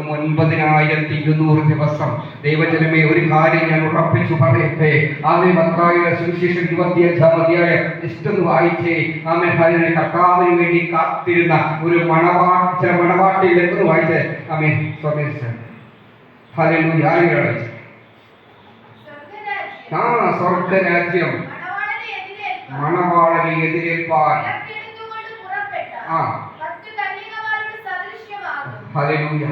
വെറും 9200 ദിവസം. ദൈവജനമേ, ഒരു കാര്യം ഞാൻ ഉറപ്പിച്ചു പറയട്ടെ. മത്തായിയുടെ സുവിശേഷം 25-ാം അധ്യായം ഇഷ്ടൊന്ന് വായിച്ചേ. കർത്താവിന് വേണ്ടി കാത്തിരുന്ന ഒരു മണവാട്ടിയിൽ എന്ന് വായിച്ചേ. സ്വർഗരാജ്യം മണവാളനെ എതിരേൽപ്പാൻ ഹല്ലേലൂയ.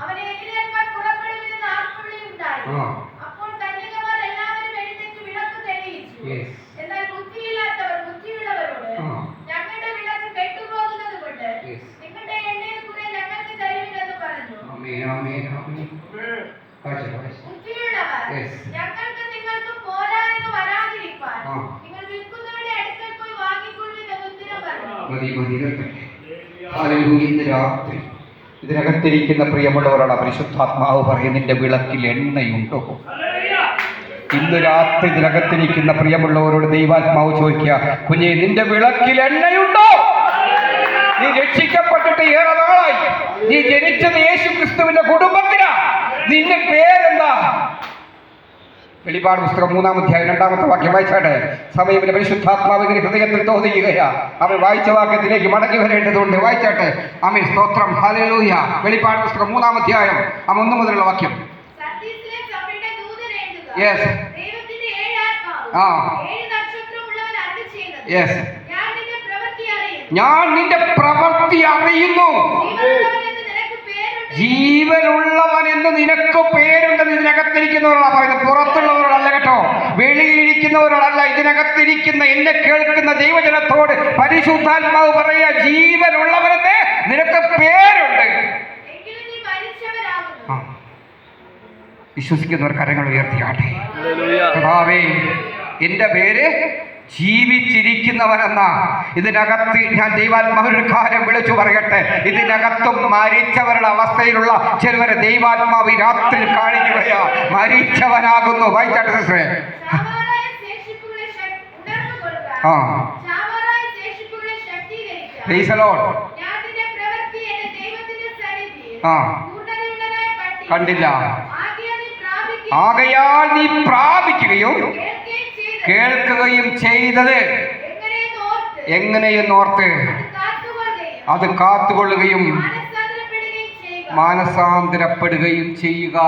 അവനെ എതിരേൽപ്പാൻ പുറപ്പെടുവിനെന്ന് ആർപ്പുവിളി ഉണ്ടായി. അപ്പോൾ കന്യകമാർ എല്ലാവരും എഴുന്നേറ്റ് വിളക്ക് തെളിയിച്ചു. എന്നാൽ ബുദ്ധിയില്ലാത്തവർ ബുദ്ധിയുള്ളവരോട്, ഞങ്ങളുടെ വിളക്ക് കെട്ടുപോകുന്നത് കൊണ്ട് നിങ്ങളുടെ എണ്ണയിൽ കുറെ ഞങ്ങൾക്ക് തരുവിനെന്ന് പറഞ്ഞു. ബുദ്ധിയുള്ളവർ, ഞങ്ങൾക്ക് നിങ്ങൾക്ക് പോരാ എന്ന് വരാതിരിക്കാൻ നിങ്ങൾ വിൽക്കുന്നവരുടെ അടുക്കൽ പോയി വാങ്ങിക്കൊള്ളുമെന്ന് ഉത്തരം പറഞ്ഞു. ഇന്ന് രാത്രി ഇതിനകത്തിരിക്കുന്ന പ്രിയമുള്ളവരോട് പരിശുദ്ധാത്മാവ് പറയും, നിന്റെ വിളക്കിൽ എണ്ണയുണ്ടോ? ഇന്ന് രാത്രി ഇതിനകത്തിരിക്കുന്ന പ്രിയമുള്ളവരോട് ദൈവാത്മാവ് ചോദിക്കുക, കുഞ്ഞെ, നിന്റെ വിളക്കിൽ എണ്ണയുണ്ടോ? നീ രക്ഷിക്കപ്പെട്ടിട്ട് ഏറെ നാളായി. നീ ജനിച്ചത് യേശു ക്രിസ്തുവിന്റെ കുടുംബത്തിനാ. നിന്റെ പേരെന്താ? വെളിപാട് പുസ്തകം 3-ാം അധ്യായം 2-ാമത്തെ വാക്യം വായിച്ചാട്ടെ. സമയത്തിന്റെ പരിശുദ്ധാത്മാവിന്റെ ഹൃദയത്തിൽ തോന്നുകയാ. അവൻ വായിച്ച വാക്യത്തിലേക്ക് മടങ്ങി വരേണ്ടതുകൊണ്ട് വായിച്ചാട്ടെ. ആമേൻ, സ്തോത്രം, ഹല്ലേലൂയ. വെളിപാട് പുസ്തകം 3-ാം അധ്യായം 1 മുതലുള്ള വാക്യം. ഞാൻ നിന്റെ പ്രവൃത്തി അറിയുന്നു. ജീവനുള്ളവൻ എന്ന് നിനക്ക് പേരുണ്ടെന്ന് ഇതിനകത്തിരിക്കുന്നവരോടാ പറയുന്നത്, പുറത്തുള്ളവരോടല്ല കേട്ടോ, വെളിയിലിരിക്കുന്നവരോടല്ല. ഇതിനകത്തിരിക്കുന്ന എന്നെ കേൾക്കുന്ന ദൈവജനത്തോട് പരിശുദ്ധാത്മാവ് പറയുക, ജീവനുള്ളവനെന്ന് നിനക്ക് പേരുണ്ട്. വിശ്വസിക്കുന്നവർ കരങ്ങൾ ഉയർത്തിയാട്ടെ. കർത്താവേ, എന്റെ പേര് ജീവിച്ചിരിക്കുന്നവനെന്ന. ഇതിനകത്ത് ഞാൻ ദൈവാത്മാവിന്റെ കാര്യം വിളിച്ചു പറയട്ടെ. ഇതിനകത്തും മരിച്ചവരുടെ അവസ്ഥയിലുള്ള ചിലവരെ ദൈവാത്മാവ് രാത്രി കാണിക്കുകയാ. മരിച്ചവനാകുന്നു. വായിച്ചാട്ടെ സിസ്റ്ററെ. കണ്ടില്ല. ആകയാൽ നീ പ്രാപിക്കുകയും കേൾക്കുകയും ചെയ്തത് എങ്ങനെയെന്നോർത്ത് അത് കാത്തുകൊള്ളുകയും മാനസാന്തരപ്പെടുകയും ചെയ്യുക.